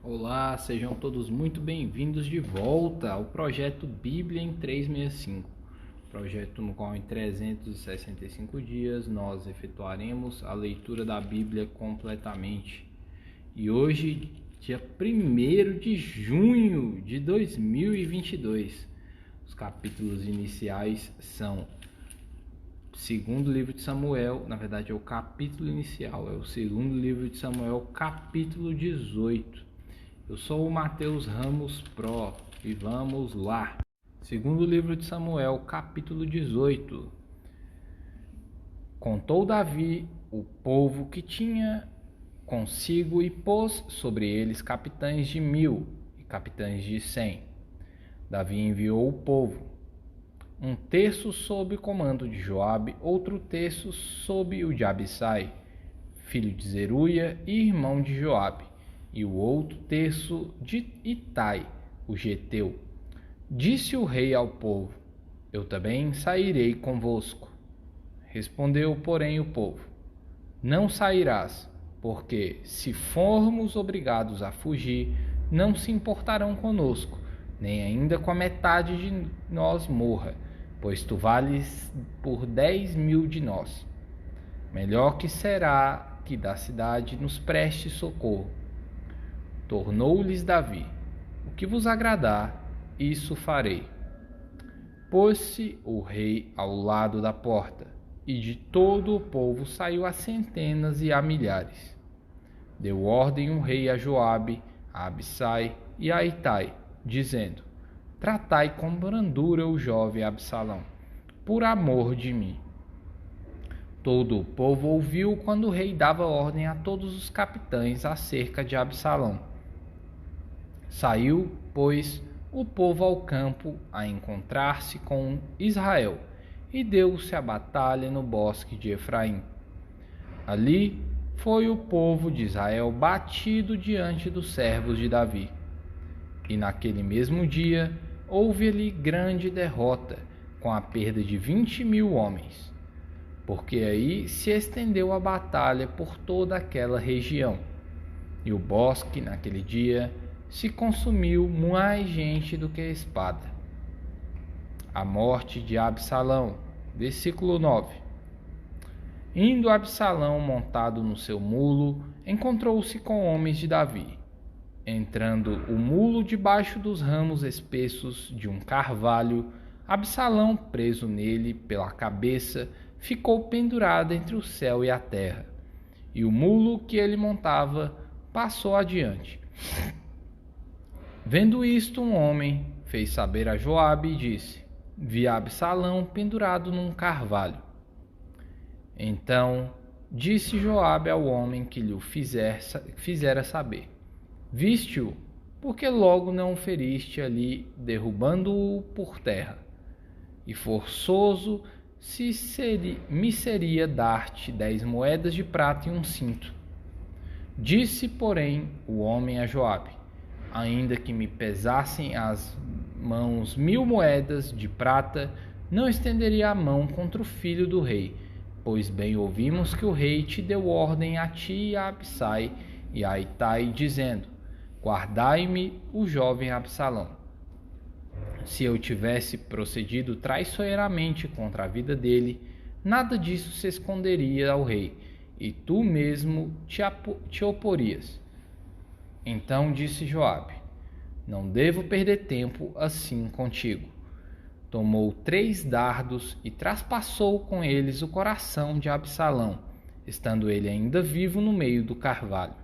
Olá, sejam todos muito bem-vindos de volta ao projeto Bíblia em 365, projeto no qual em 365 dias nós efetuaremos a leitura da Bíblia completamente. E hoje, dia 1º de junho de 2022, os capítulos iniciais são segundo livro de Samuel, na verdade é o capítulo inicial, é o segundo livro de Samuel, capítulo 18. Eu sou o Mateus Ramos Pro e vamos lá. Segundo livro de Samuel, capítulo 18. Contou Davi o povo que tinha consigo e pôs sobre eles capitães de 1000 e capitães de 100. Davi enviou o povo, um terço sob comando de Joabe, outro terço sob o de Abissai, filho de Zeruia e irmão de Joabe, e o outro terço de Itai, o geteu. Disse o rei ao povo: Eu também sairei convosco. Respondeu, porém, o povo: Não sairás, porque, se formos obrigados a fugir, não se importarão conosco, nem ainda com a metade de nós morra, pois tu vales por 10.000 de nós. Melhor que será que da cidade nos preste socorro. Tornou-lhes Davi: O que vos agradar, isso farei. Pôs-se o rei ao lado da porta, e de todo o povo saiu a centenas e a milhares. Deu ordem o rei a Joabe, a Abissai e a Itai, dizendo: Tratai com brandura o jovem Absalão, por amor de mim. Todo o povo ouviu quando o rei dava ordem a todos os capitães acerca de Absalão. Saiu, pois, o povo ao campo a encontrar-se com Israel, e deu-se a batalha no bosque de Efraim. Ali foi o povo de Israel batido diante dos servos de Davi. E naquele mesmo dia houve ali grande derrota, com a perda de 20.000 homens, porque aí se estendeu a batalha por toda aquela região. E o bosque, naquele dia, se consumiu mais gente do que a espada. A morte de Absalão, versículo 9. Indo Absalão montado no seu mulo, encontrou-se com homens de Davi. Entrando o mulo debaixo dos ramos espessos de um carvalho, Absalão, preso nele pela cabeça, ficou pendurado entre o céu e a terra. E o mulo que ele montava passou adiante. Vendo isto, um homem fez saber a Joabe e disse: Vi Absalão pendurado num carvalho. Então disse Joabe ao homem que lhe fizera saber: Viste-o, porque logo não o feriste ali, derrubando-o por terra? E forçoso me seria dar-te 10 moedas de prata e um cinto. Disse, porém, o homem a Joabe: Ainda que me pesassem as mãos 1000 moedas de prata, não estenderia a mão contra o filho do rei, pois bem ouvimos que o rei te deu ordem a ti e a Abissai e a Itai, dizendo: Guardai-me o jovem Absalão. Se eu tivesse procedido traiçoeiramente contra a vida dele, nada disso se esconderia ao rei, e tu mesmo te oporias. Então disse Joabe: Não devo perder tempo assim contigo. Tomou 3 dardos e traspassou com eles o coração de Absalão, estando ele ainda vivo no meio do carvalho.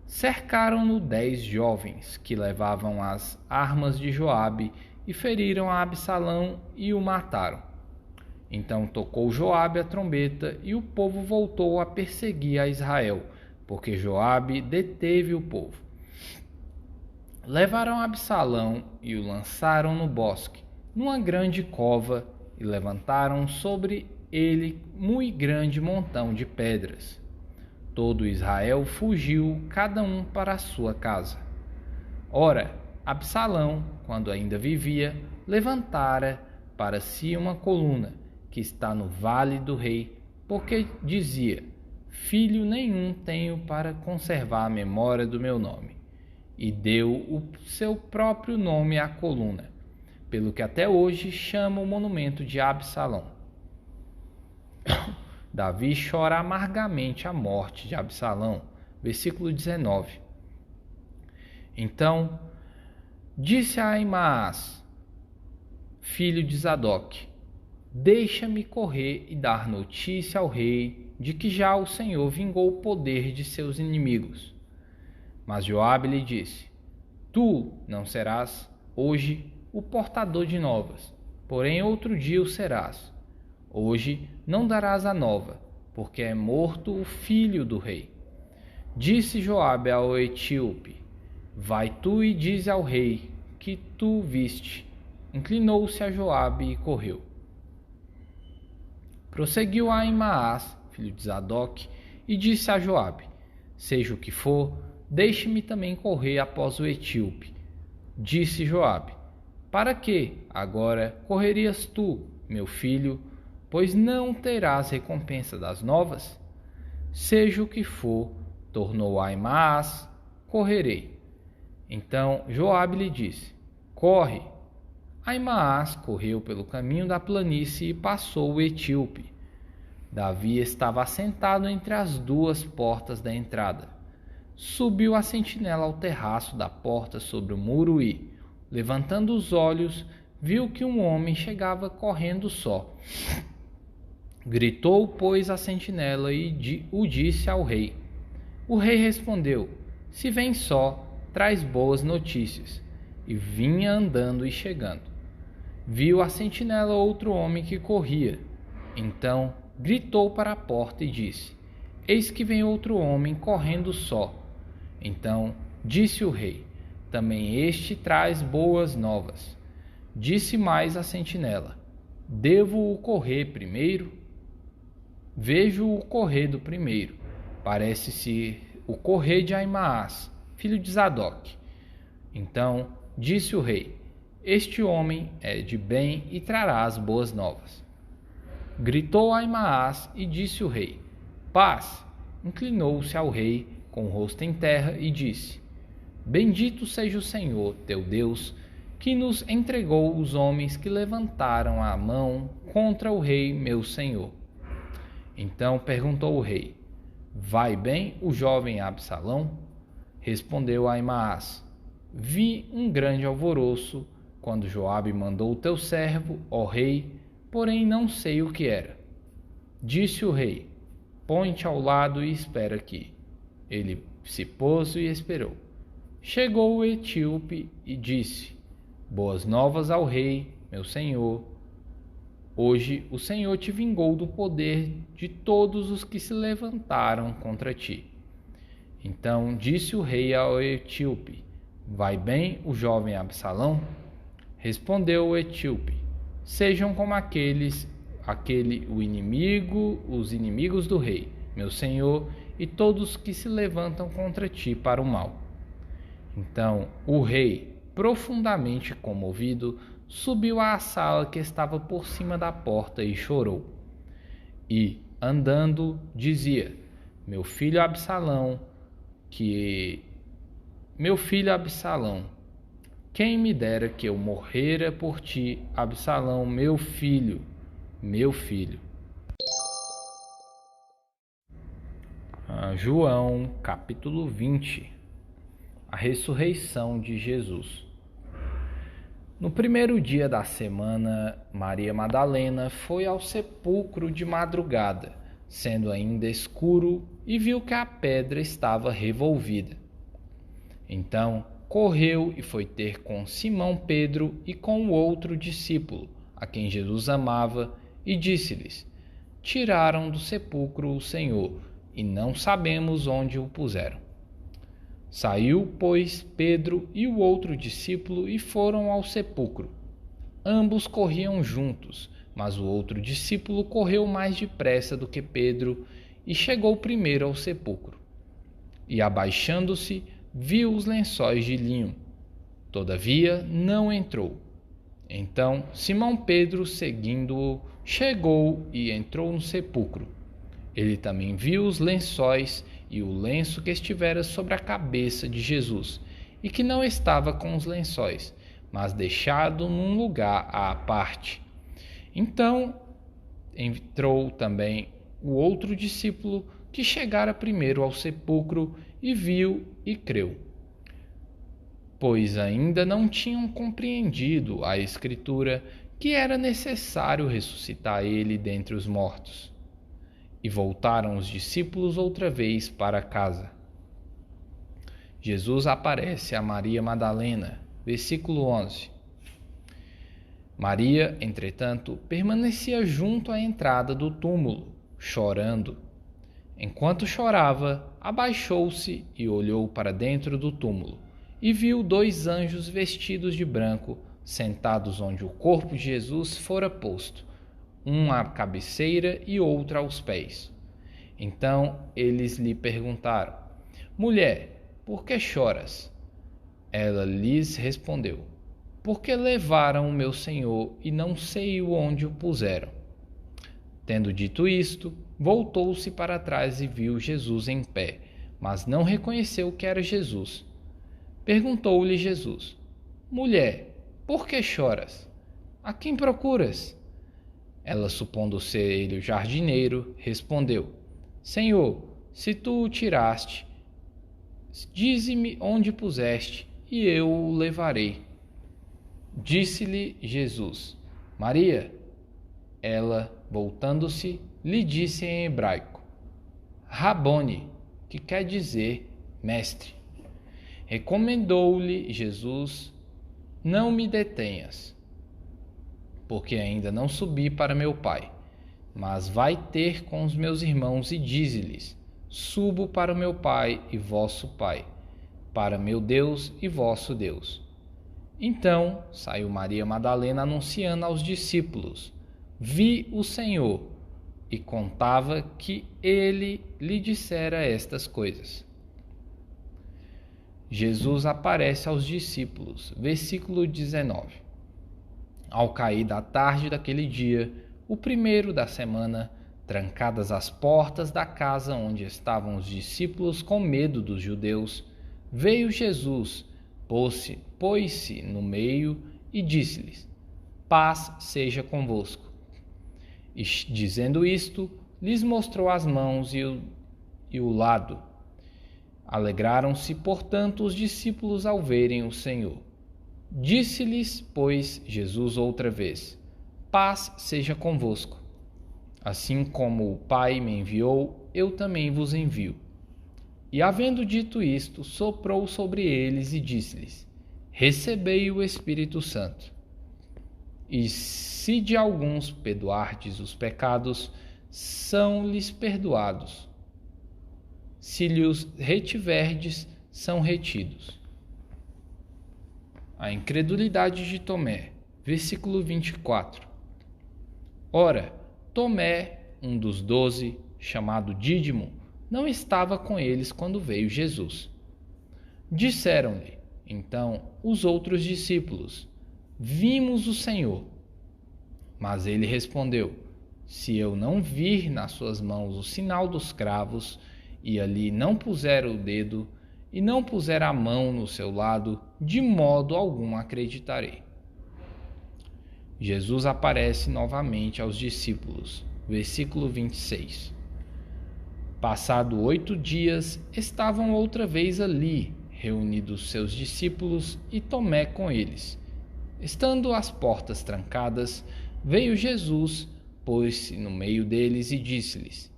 Cercaram-no 10 jovens que levavam as armas de Joabe e feriram a Absalão e o mataram. Então tocou Joabe a trombeta e o povo voltou a perseguir a Israel, porque Joabe deteve o povo. Levaram Absalão e o lançaram no bosque, numa grande cova, e levantaram sobre ele muito grande montão de pedras. Todo Israel fugiu, cada um para a sua casa. Ora, Absalão, quando ainda vivia, levantara para si uma coluna, que está no vale do rei, porque dizia: Filho nenhum tenho para conservar a memória do meu nome. e deu o seu próprio nome à coluna, pelo que até hoje chama o monumento de Absalão. Davi chora amargamente a morte de Absalão. Versículo 19. Então disse a Ahimaás, filho de Zadok: deixa-me correr e dar notícia ao rei de que já o Senhor vingou o poder de seus inimigos. Mas Joabe lhe disse: tu não serás hoje o portador de novas, porém outro dia o serás. Hoje não darás a nova, porque é morto o filho do rei. Disse Joabe ao etíope: vai tu e dize ao rei que tu viste. Inclinou-se a Joabe e correu. Prosseguiu Ahimaás, filho de Zadok, e disse a Joabe: seja o que for, deixe-me também correr após o etíope. Disse Joabe: para que agora correrias tu, meu filho, pois não terás recompensa das novas? Seja o que for, tornou Ahimaás, correrei. Então Joabe lhe disse: corre. Ahimaás correu pelo caminho da planície e passou o etíope. Davi estava assentado entre as duas portas da entrada. Subiu a sentinela ao terraço da porta sobre o muro e, levantando os olhos, viu que um homem chegava correndo só. Gritou, pois, a sentinela e o disse ao rei. O rei respondeu: se vem só, traz boas notícias. E vinha andando e chegando. Viu a sentinela outro homem que corria. Então gritou para a porta e disse: eis que vem outro homem correndo só. Então disse o rei: também este traz boas novas. Disse mais a sentinela: devo-o correr primeiro? Vejo-o correr do primeiro. Parece-se o correr de Ahimaás, filho de Zadok. Então disse o rei: este homem é de bem e trará as boas novas. Gritou Ahimaás e disse o rei: paz. Inclinou-se ao rei com o rosto em terra e disse: bendito seja o Senhor, teu Deus, que nos entregou os homens que levantaram a mão contra o rei meu senhor. Então perguntou o rei: vai bem o jovem Absalão? Respondeu Ahimaás: vi um grande alvoroço quando Joabe mandou o teu servo, ó rei, porém não sei o que era. Disse o rei: põe-te ao lado e espera aqui. Ele se pôs e esperou. Chegou o etíope e disse: boas novas ao rei, meu senhor. Hoje o Senhor te vingou do poder de todos os que se levantaram contra ti. Então disse o rei ao etíope: vai bem o jovem Absalão? Respondeu o etíope: sejam como os inimigos do rei, meu senhor, e todos que se levantam contra ti para o mal. Então o rei, profundamente comovido, subiu à sala que estava por cima da porta e chorou. E, andando, dizia: meu filho Absalão, quem me dera que eu morrera por ti, Absalão, meu filho, meu filho. João, capítulo 20. A ressurreição de Jesus. No primeiro dia da semana, Maria Madalena foi ao sepulcro de madrugada, sendo ainda escuro, e viu que a pedra estava revolvida. Então correu e foi ter com Simão Pedro e com o outro discípulo, a quem Jesus amava, e disse-lhes: tiraram do sepulcro o Senhor, e não sabemos onde o puseram. Saiu, pois, Pedro e o outro discípulo e foram ao sepulcro. Ambos corriam juntos, mas o outro discípulo correu mais depressa do que Pedro e chegou primeiro ao sepulcro. E, abaixando-se, viu os lençóis de linho. Todavia não entrou. Então Simão Pedro, seguindo-o, chegou e entrou no sepulcro. Ele também viu os lençóis e o lenço que estivera sobre a cabeça de Jesus, e que não estava com os lençóis, mas deixado num lugar à parte. Então entrou também o outro discípulo que chegara primeiro ao sepulcro e viu e creu, pois ainda não tinham compreendido a Escritura que era necessário ressuscitar ele dentre os mortos. E voltaram os discípulos outra vez para casa. Jesus aparece a Maria Madalena, versículo 11. Maria, entretanto, permanecia junto à entrada do túmulo, chorando. Enquanto chorava, abaixou-se e olhou para dentro do túmulo, e viu 2 anjos vestidos de branco, sentados onde o corpo de Jesus fora posto, um à cabeceira e outro aos pés. Então eles lhe perguntaram: Mulher, por que choras? Ela lhes respondeu: Porque levaram o meu Senhor e não sei onde o puseram. Tendo dito isto, voltou-se para trás e viu Jesus em pé, mas não reconheceu que era Jesus. Perguntou-lhe Jesus: Mulher, por que choras? A quem procuras? Ela, supondo ser ele o jardineiro, respondeu: Senhor, se tu o tiraste, dize-me onde puseste, e eu o levarei. Disse-lhe Jesus: Maria. Ela, voltando-se, lhe disse em hebraico: Rabone, que quer dizer mestre. Recomendou-lhe Jesus: Não me detenhas, porque ainda não subi para meu Pai, mas vai ter com os meus irmãos e dize-lhes: Subo para o meu Pai e vosso Pai, para meu Deus e vosso Deus. Então saiu Maria Madalena anunciando aos discípulos: Vi o Senhor, e contava que ele lhe dissera estas coisas. Jesus aparece aos discípulos, versículo 19. Ao cair da tarde daquele dia, o primeiro da semana, trancadas as portas da casa onde estavam os discípulos com medo dos judeus, veio Jesus, pôs-se no meio e disse-lhes: Paz seja convosco. E, dizendo isto, lhes mostrou as mãos e o lado. Alegraram-se, portanto, os discípulos ao verem o Senhor. Disse-lhes, pois, Jesus outra vez: Paz seja convosco. Assim como o Pai me enviou, eu também vos envio. E, havendo dito isto, soprou sobre eles e disse-lhes: Recebei o Espírito Santo. E se de alguns perdoardes os pecados, são-lhes perdoados. Se lhes retiverdes, são retidos. A incredulidade de Tomé, versículo 24. Ora, Tomé, um dos 12, chamado Dídimo, não estava com eles quando veio Jesus. Disseram-lhe, então, os outros discípulos: Vimos o Senhor. Mas ele respondeu: Se eu não vir nas suas mãos o sinal dos cravos, e ali não puser o dedo, e não puser a mão no seu lado, de modo algum acreditarei. Jesus aparece novamente aos discípulos. Versículo 26. Passado 8 dias, estavam outra vez ali, reunidos seus discípulos e Tomé com eles. Estando as portas trancadas, veio Jesus, pôs-se no meio deles e disse-lhes: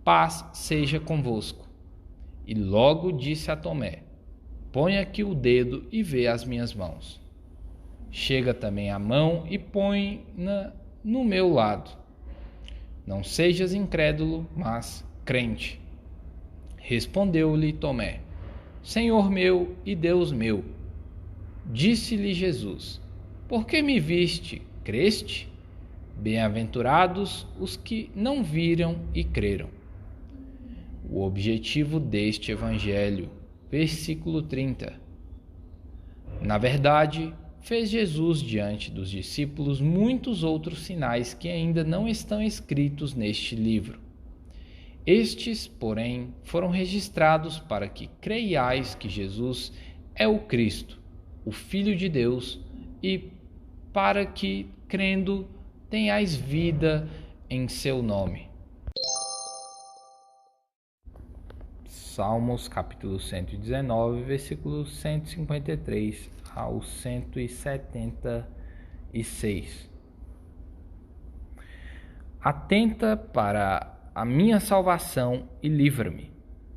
Paz seja convosco. E logo disse a Tomé: Põe aqui o dedo e vê as minhas mãos. Chega também a mão e põe-na no meu lado. Não sejas incrédulo, mas crente. Respondeu-lhe Tomé: Senhor meu e Deus meu. Disse-lhe Jesus: Por que me viste, creste? Bem-aventurados os que não viram e creram. O objetivo deste evangelho, versículo 30. Na verdade, fez Jesus diante dos discípulos muitos outros sinais que ainda não estão escritos neste livro. Estes, porém, foram registrados para que creiais que Jesus é o Cristo, o Filho de Deus, e para que, crendo, tenhais vida em seu nome. Salmos capítulo 119, versículos 153 ao 176. Atenta para a minha salvação e livra-me,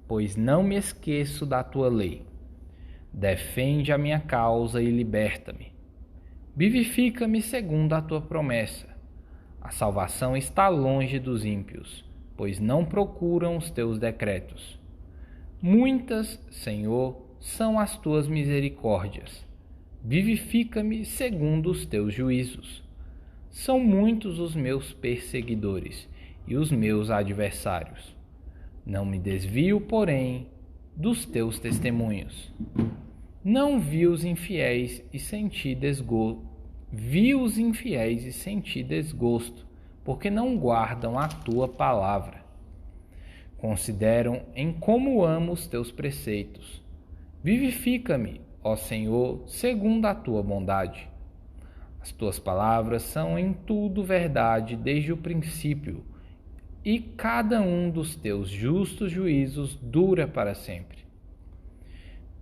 pois não me esqueço da tua lei. Defende a minha causa e liberta-me. Vivifica-me segundo a tua promessa. A salvação está longe dos ímpios, pois não procuram os teus decretos. Muitas, Senhor, são as tuas misericórdias. Vivifica-me segundo os teus juízos. São muitos os meus perseguidores e os meus adversários. Não me desvio, porém, dos teus testemunhos. Não vi os infiéis e senti desgosto. Porque não guardam a tua palavra. Consideram em como amo os teus preceitos. Vivifica-me, ó Senhor, segundo a tua bondade. As tuas palavras são em tudo verdade desde o princípio, e cada um dos teus justos juízos dura para sempre.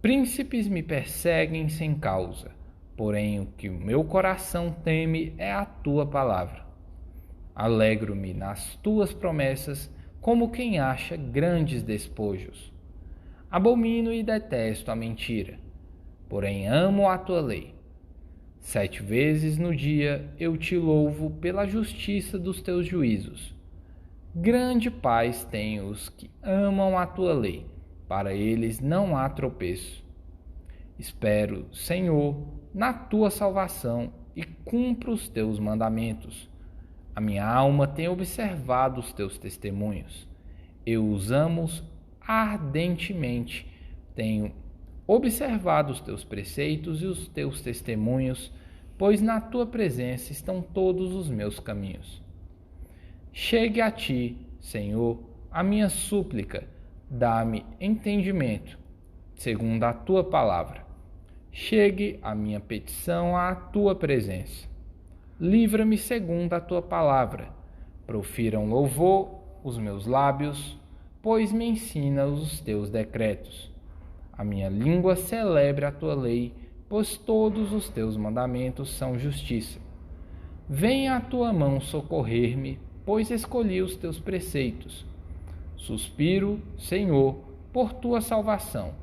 Príncipes me perseguem sem causa, porém o que o meu coração teme é a tua palavra. Alegro-me nas tuas promessas, como quem acha grandes despojos. Abomino e detesto a mentira, porém amo a tua lei. 7 vezes no dia eu te louvo pela justiça dos teus juízos. Grande paz têm os que amam a tua lei, para eles não há tropeço. Espero, Senhor, na tua salvação e cumpro os teus mandamentos. A minha alma tem observado os teus testemunhos. Eu os amo ardentemente. Tenho observado os teus preceitos e os teus testemunhos, pois na tua presença estão todos os meus caminhos. Chegue a ti, Senhor, a minha súplica, dá-me entendimento, segundo a tua palavra. Chegue a minha petição à tua presença. Livra-me segundo a tua palavra. Profiram louvor os meus lábios, pois me ensina os teus decretos. A minha língua celebra a tua lei, pois todos os teus mandamentos são justiça. Venha a tua mão socorrer-me, pois escolhi os teus preceitos. Suspiro, Senhor, por tua salvação.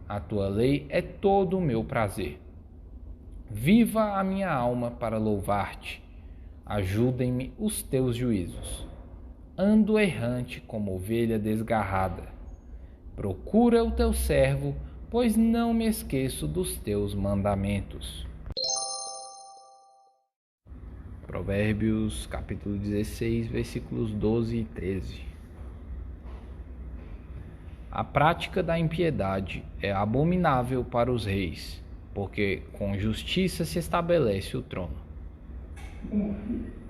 A tua lei é todo o meu prazer. Viva a minha alma para louvar-te. Ajudem-me os teus juízos. Ando errante como ovelha desgarrada. Procura o teu servo, pois não me esqueço dos teus mandamentos. Provérbios, capítulo 16, versículos 12 e 13. A prática da impiedade é abominável para os reis, porque com justiça se estabelece o trono.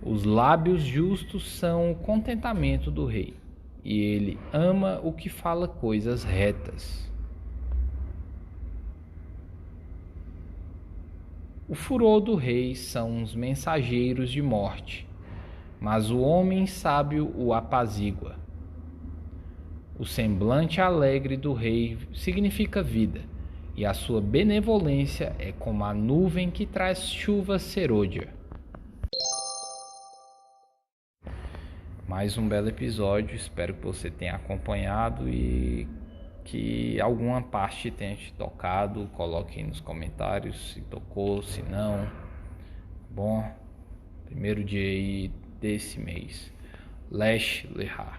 Os lábios justos são o contentamento do rei, e ele ama o que fala coisas retas. O furor do rei são os mensageiros de morte, mas o homem sábio o apazigua. O semblante alegre do rei significa vida, e a sua benevolência é como a nuvem que traz chuva serôdia. Mais um belo episódio, espero que você tenha acompanhado e que alguma parte tenha te tocado. Coloque aí nos comentários se tocou, se não. Bom, primeiro dia aí desse mês. Lesh Lehar.